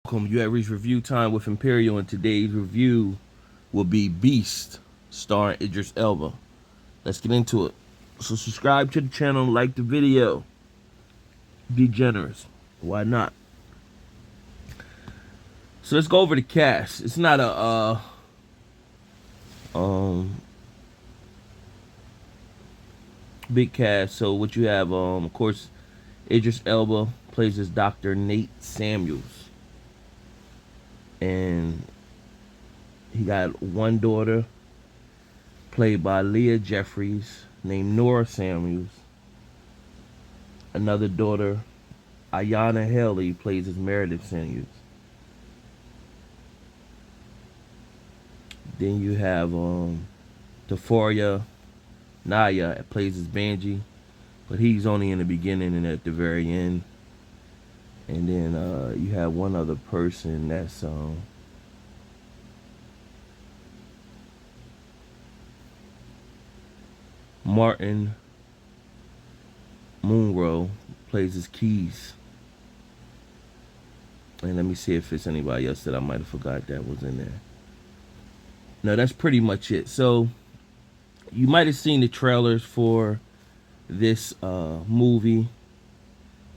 Welcome. You have reached review time with Imperial, and today's review will be Beast, starring Idris Elba. Let's get into it. So subscribe to the channel, like the video, be generous. Why not? So let's go over the cast. It's not a um big cast. So what you have, of course, Idris Elba plays as Dr. Nate Samuels, and he got one daughter played by Leah Jeffries named Nora Samuels. Another daughter, Ayanna Haley, plays as Meredith Samuels. Then you have Taforia Naya plays as Banji, but he's only in the beginning and at the very end. And then you have one other person that's Martin Munro plays as Keys. And let me see if it's anybody else that I might have forgot that was in there. No, that's pretty much it. So you might have seen the trailers for this movie,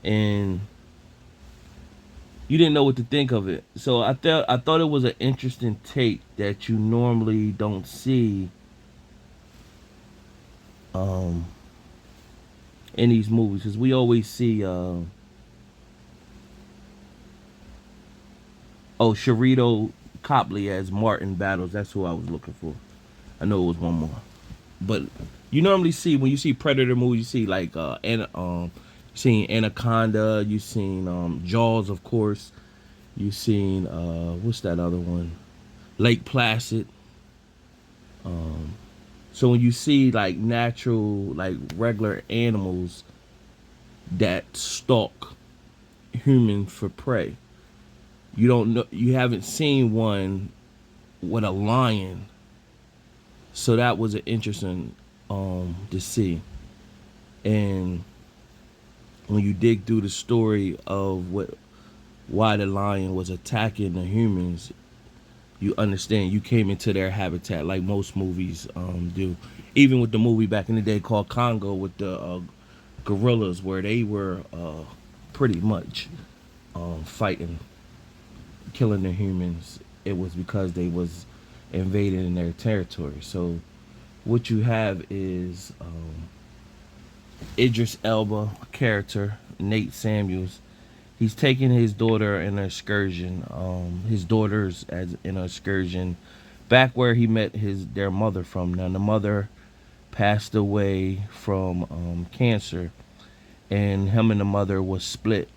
and you didn't know what to think of it. So I thought it was an interesting take that you normally don't see in these movies, because we always see Sharito Copley as Martin Battles. That's who I was looking for. I know it was one more, but you normally see, when you see Predator movies, you see like seen Anaconda, you seen Jaws, of course, you seen what's that other one, Lake Placid. So when you see like natural, like regular animals that stalk humans for prey, you haven't seen one with a lion. So that was an interesting to see. And when you dig through the story of why the lion was attacking the humans, you understand you came into their habitat, like most movies do. Even with the movie back in the day called Congo with the gorillas, where they were pretty much fighting, killing the humans, it was because they was invading their territory. So what you have is Idris Elba character, Nate Samuels. He's taking his daughter in an excursion, his daughters as in an excursion back where he met their mother from. Now the mother passed away from cancer, and him and the mother was split.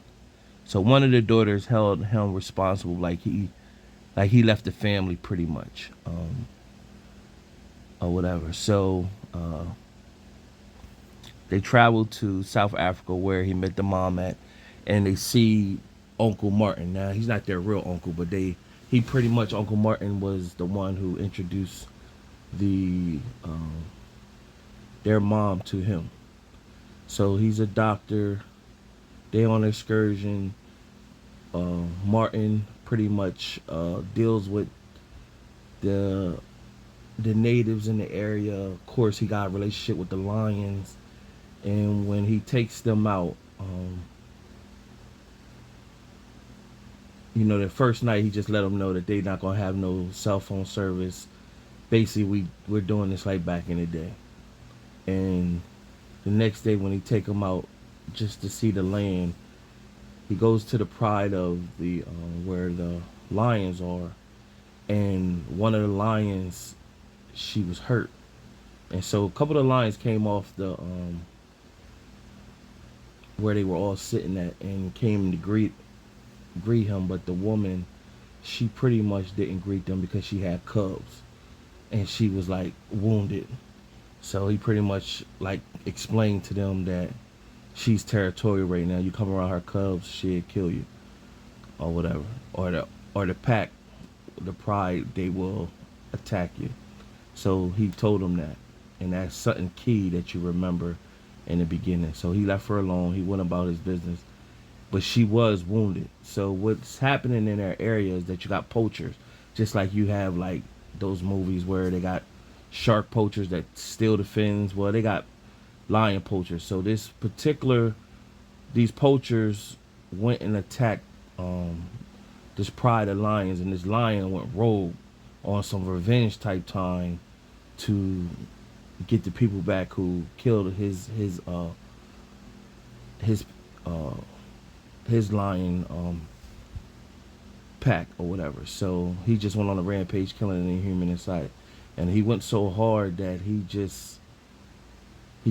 So one of the daughters held him responsible, like he left the family pretty much, or whatever. So they traveled to South Africa where he met the mom at, and they see Uncle Martin. Now he's not their real uncle, but he pretty much, Uncle Martin was the one who introduced the their mom to him. So he's a doctor. They on an excursion. Martin pretty much deals with the natives in the area. Of course, he got a relationship with the lions, and when he takes them out, the first night he just let them know that they not gonna have no cell phone service. Basically, we're doing this like back in the day. And the next day when he take them out just to see the land, he goes to the pride of the where the lions are, and one of the lions, she was hurt, and so a couple of the lions came off the where they were all sitting at and came to greet him, but the woman, she pretty much didn't greet them because she had cubs and she was like wounded. So he pretty much like explained to them that she's territorial right now. You come around her cubs, she'll kill you, or whatever. Or the pack, the pride, they will attack you. So he told them that, and that's something key that you remember in the beginning. So he left her alone. He went about his business, but she was wounded. So what's happening in their area is that you got poachers, just like you have like those movies where they got shark poachers that steal the fins. Well, they got lion poachers. So these poachers went and attacked um, this pride of lions, and this lion went rogue on some revenge type time to get the people back who killed his uh, his lion pack or whatever. So he just went on a rampage, killing any human in sight, and he went so hard that he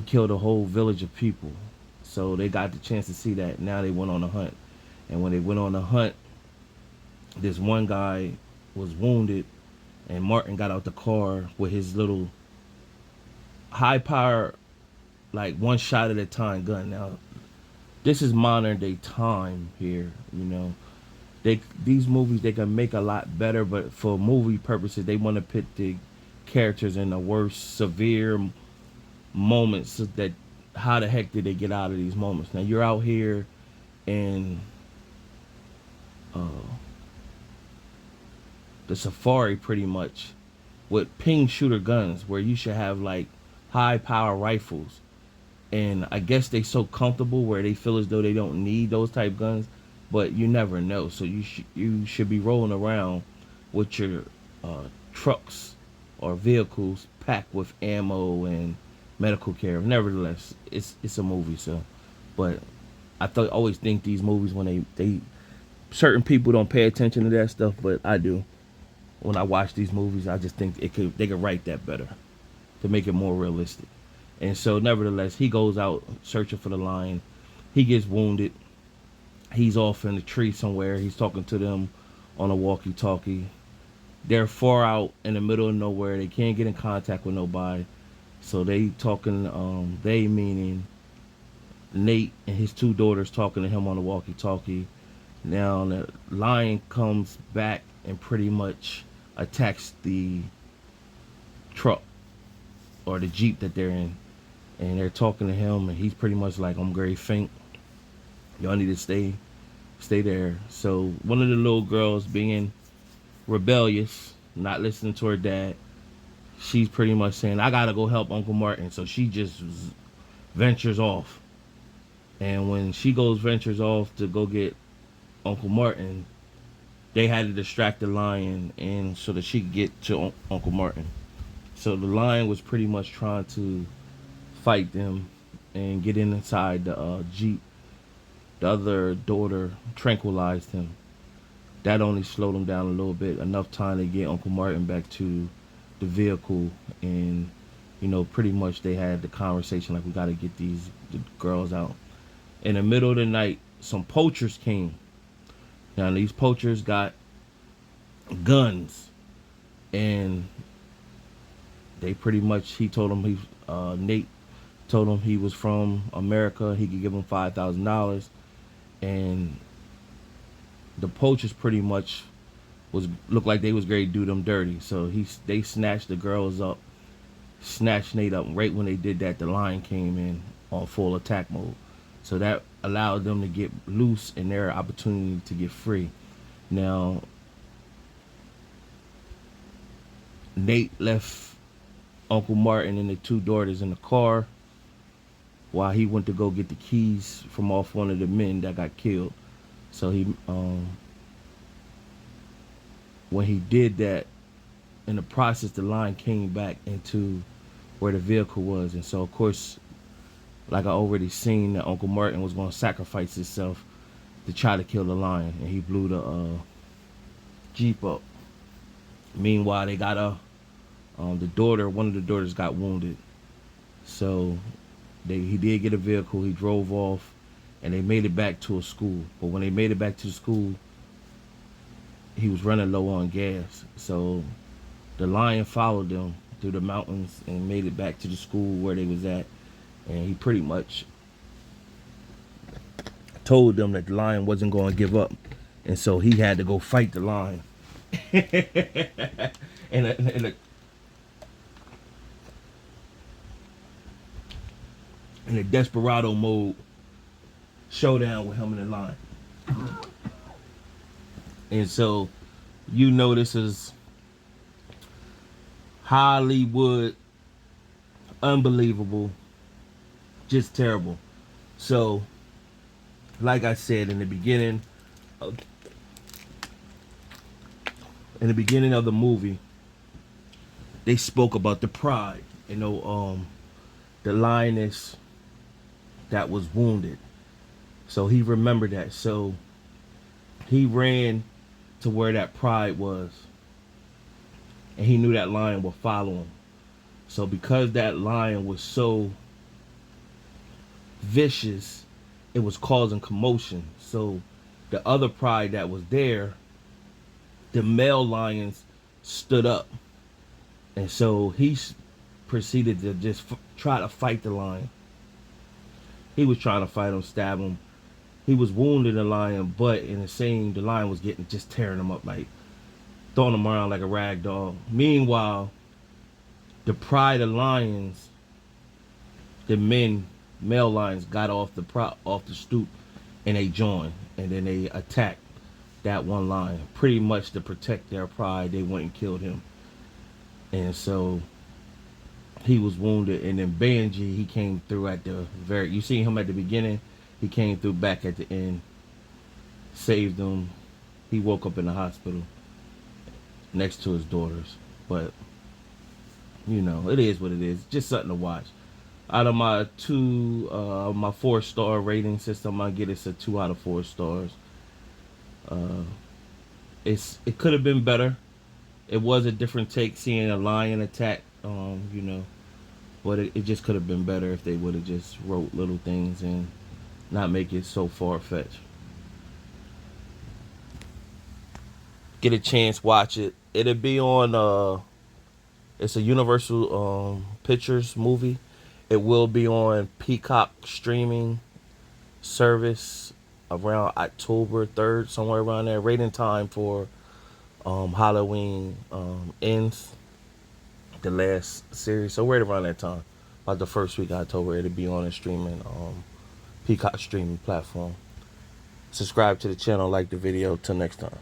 killed a whole village of people. So they got the chance to see that. Now they went on a hunt, and when they went on a hunt, this one guy was wounded, and Martin got out the car with his little high power, like one shot at a time gun. Now this is modern day time here, you know. These movies they can make a lot better, but for movie purposes, they want to put the characters in the worst severe moments. So that how the heck did they get out of these moments? Now you're out here in uh, the safari, pretty much, with ping shooter guns, where you should have like high power rifles, and I guess they so comfortable where they feel as though they don't need those type guns, but you never know. So you should be rolling around with your trucks or vehicles packed with ammo and medical care. Nevertheless, it's a movie, so. But always think these movies when they certain people don't pay attention to that stuff, but I do. When I watch these movies, I just think they could write that better to make it more realistic. And so, nevertheless, he goes out searching for the lion. He gets wounded. He's off in the tree somewhere. He's talking to them on a walkie-talkie. They're far out in the middle of nowhere. They can't get in contact with nobody. So they talking. They meaning Nate and his two daughters talking to him on the walkie-talkie. Now the lion comes back and pretty much attacks the truck or the Jeep that they're in, and they're talking to him, and he's pretty much like, I'm very faint, y'all need to stay there. So one of the little girls, being rebellious, not listening to her dad, she's pretty much saying, I gotta go help Uncle Martin. So she just ventures off, and when she ventures off to go get Uncle Martin, they had to distract the lion and so that she could get to Uncle Martin. So the lion was pretty much trying to fight them and get inside the Jeep. The other daughter tranquilized him. That only slowed him down a little bit, enough time to get Uncle Martin back to the vehicle. And, you know, pretty much they had the conversation like, we got to get the girls out. In the middle of the night, some poachers came. Now, these poachers got guns. And they pretty much, Nate told him he was from America. He could give him $5,000. And the poachers pretty much looked like they was ready to do them dirty. So they snatched the girls up, snatched Nate up. Right when they did that, the lion came in on full attack mode. So that allowed them to get loose and their opportunity to get free. Now, Nate left Uncle Martin and the two daughters in the car while he went to go get the keys from off one of the men that got killed. So when he did that, in the process, the lion came back into where the vehicle was. And so, of course, like I already seen, that Uncle Martin was going to sacrifice himself to try to kill the lion. And he blew the Jeep up. Meanwhile, they got one of the daughters got wounded. So he did get a vehicle. He drove off, and they made it back to a school. But when they made it back to the school, he was running low on gas. So the lion followed them through the mountains and made it back to the school where they was at. And he pretty much told them that the lion wasn't going to give up. And so he had to go fight the lion. In a desperado mode showdown with him and the lion. And so you know this is Hollywood, unbelievable, just terrible. So, like I said of, in the beginning of the movie, they spoke about the pride. You know, the lioness that was wounded. So he remembered that. So he ran to where that pride was, and he knew that lion would follow him. So because that lion was so vicious, it was causing commotion. So the other pride that was there, the male lions stood up, and so he proceeded to just try to fight the lion. He was trying to fight him, stab him. He was wounding the lion, but in the same, the lion was getting just tearing him up, like throwing him around like a rag doll. Meanwhile, the pride of lions, the male lions, got off the stoop, and they joined, and then they attacked that one lion, pretty much to protect their pride. They went and killed him, and so he was wounded. And then Benji, he came through at the very. You see him at the beginning. He came through back at the end, saved him. He woke up in the hospital next to his daughters, but you know, it is what it is. Just something to watch. Out of my my 4-star rating system, I get it's a 2 out of 4 stars. Uh, it could have been better. It was a different take seeing a lion attack, you know, but it just could have been better if they would have just wrote little things and not make it so far-fetched. Get a chance, watch it. It'll be on. It's a Universal Pictures movie. It will be on Peacock streaming service around October 3rd, somewhere around there. Rating time for Halloween ends, the last series. So right around that time, about the first week of October, it'll be on a streaming Peacock streaming platform. Subscribe to the channel, like the video. Till next time.